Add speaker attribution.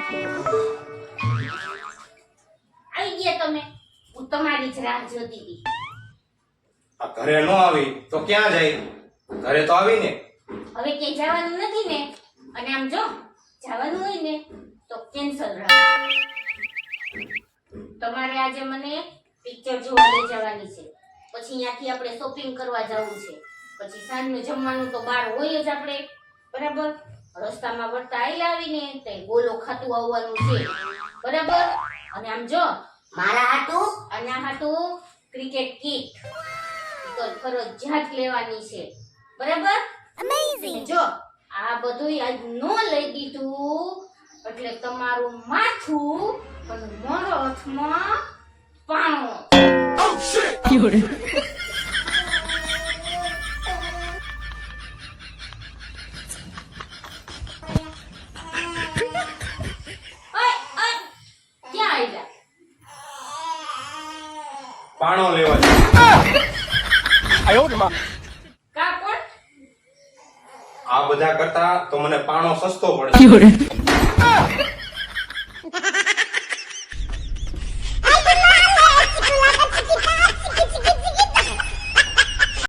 Speaker 1: આવી ગયા તમે? હું તમારી જ રાહ જોતી હતી.
Speaker 2: આ ઘરે ન આવી તો ક્યાં જાય? ઘરે તો આવી ને.
Speaker 1: હવે કે જવાનું નથી ને, અને આમ જો જવાનું હોય ને તો કેન્સલ રાખ. તમારે આજે મને પિક્ચર જોવા લઈ જવાની છે, પછી અહીંયાથી આપણે શોપિંગ કરવા જવું છે, પછી સાંજનું જમવાનું તો બહાર હોય જ આપણે, બરાબર? રસ્તામાં વળતા આયલા આવીને તે ગોલો ખાતું આવવાનું છે, બરાબર? અને આમ જો મારા હાટું અને આ હાટું ક્રિકેટ કિટ તો ફરજિયાત લેવાની છે, બરાબર? અમેઝિંગ. જો આ બધું આજ નો લઈ દીધું એટલે તમારું માથું અને મારો હાથમાં પાણો.
Speaker 3: Oh shit! Fiore.
Speaker 1: ઓય ઓય ક્યાં આયલા?
Speaker 2: પાણો લેવા
Speaker 3: Ayo ma.
Speaker 1: કા કોણ?
Speaker 2: આ બધા કરતા તો મને પાણો સસ્તો પડે.
Speaker 3: Fiore.